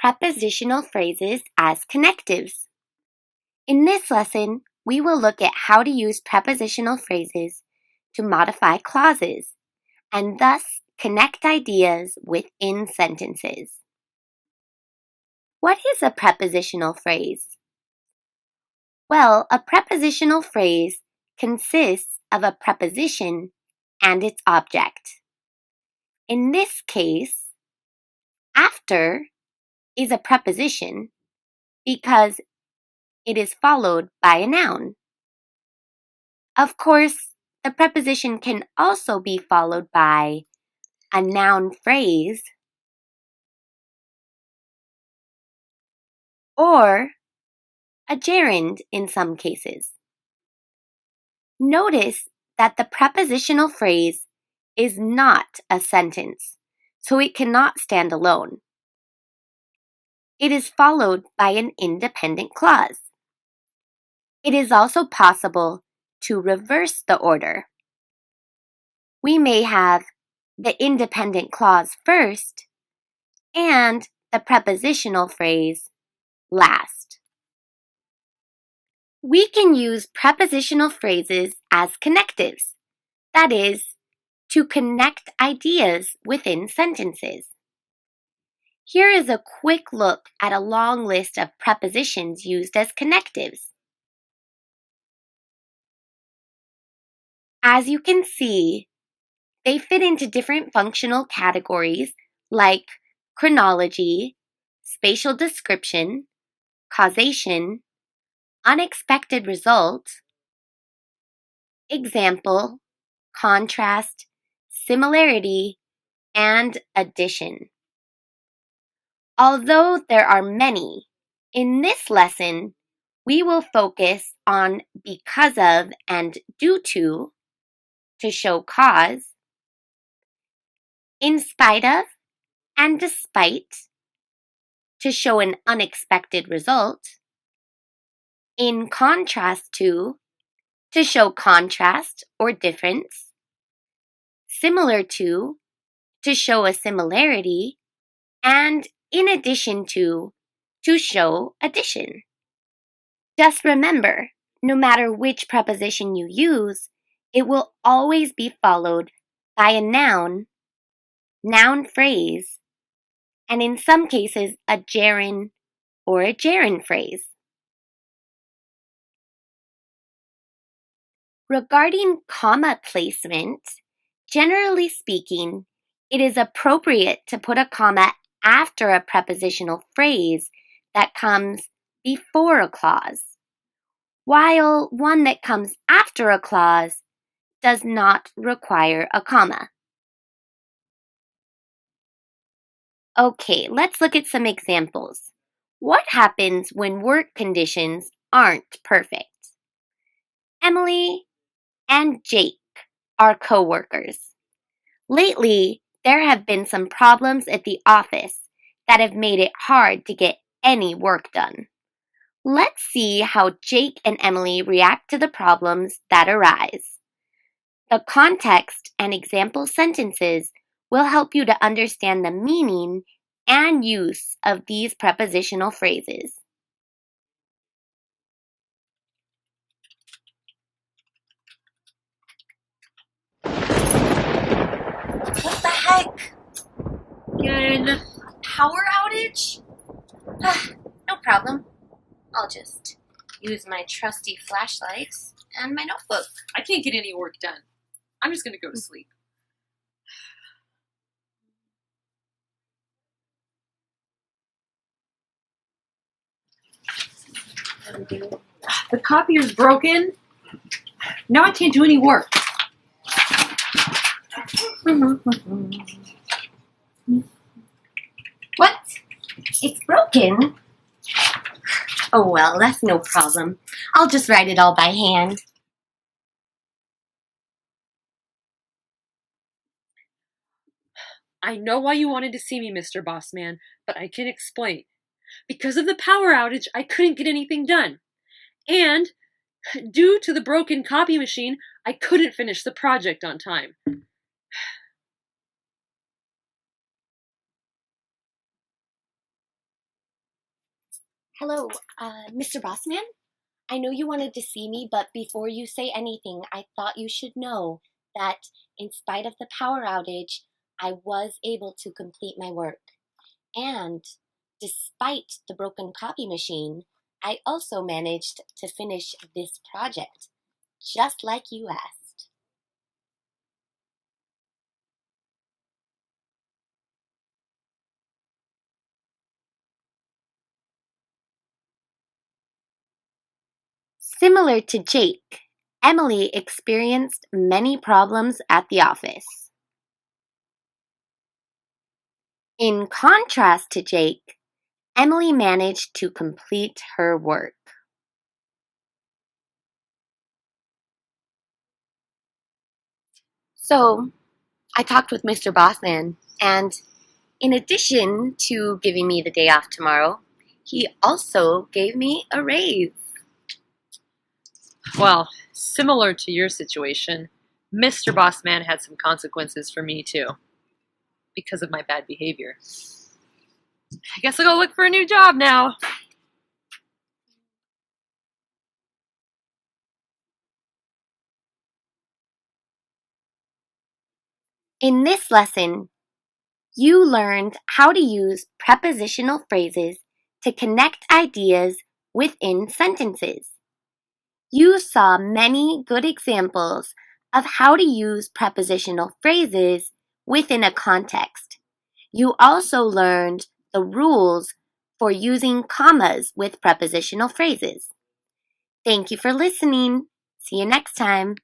prepositional phrases as connectives. In this lesson, we will look at how to use prepositional phrases to modify clauses and thus connect ideas within sentences. What is a prepositional phrase? Well, a prepositional phrase consists of a preposition and its object. In this case, after is a preposition because it is followed by a noun. Of course, the preposition can also be followed by a noun phrase or a gerund in some cases. Notice that the prepositional phrase is not a sentence, so it cannot stand alone. It is followed by an independent clause. It is also possible to reverse the order. We may have the independent clause first and the prepositional phrase last. We can use prepositional phrases as connectives, that is, to connect ideas within sentences. Here is a quick look at a long list of prepositions used as connectives. As you can see, they fit into different functional categories like chronology, spatial description, causation, unexpected result, example, contrast, similarity, and addition. Although there are many, in this lesson, we will focus on because of and due to show cause, in spite of and despite to show an unexpected result, in contrast to show contrast or difference, similar to show a similarity, and in addition to show addition. Just remember, no matter which preposition you use, it will always be followed by a noun phrase, and in some cases a gerund or a gerund phrase. Regarding comma placement, generally speaking, it is appropriate to put a comma after a prepositional phrase that comes before a clause, while one that comes after a clause does not require a comma. Okay, let's look at some examples. What happens when work conditions aren't perfect? Emily and Jake are co-workers. Lately, there have been some problems at the office that have made it hard to get any work done. Let's see how Jake and Emily react to the problems that arise. The context and example sentences will help you to understand the meaning and use of these prepositional phrases. What the heck? Again, power outage? No problem. I'll just use my trusty flashlights and my notebook. I can't get any work done. I'm just going to go to sleep. The copier's broken. Now I can't do any work. What? It's broken? Oh well, that's no problem. I'll just write it all by hand. I know why you wanted to see me, Mr. Bossman, but I can explain. Because of the power outage, I couldn't get anything done. And due to the broken copy machine, I couldn't finish the project on time. Hello, Mr. Bossman? I know you wanted to see me, but before you say anything, I thought you should know that in spite of the power outage, I was able to complete my work. And despite the broken copy machine, I also managed to finish this project, just like you asked. Similar to Jake, Emily experienced many problems at the office. In contrast to Jake, Emily managed to complete her work. So, I talked with Mr. Bossman, and in addition to giving me the day off tomorrow, he also gave me a raise. Well, similar to your situation, Mr. Bossman had some consequences for me too, because of my bad behavior. I guess I'll go look for a new job now. In this lesson, you learned how to use prepositional phrases to connect ideas within sentences. You saw many good examples of how to use prepositional phrases within a context. You also learned the rules for using commas with prepositional phrases. Thank you for listening. See you next time.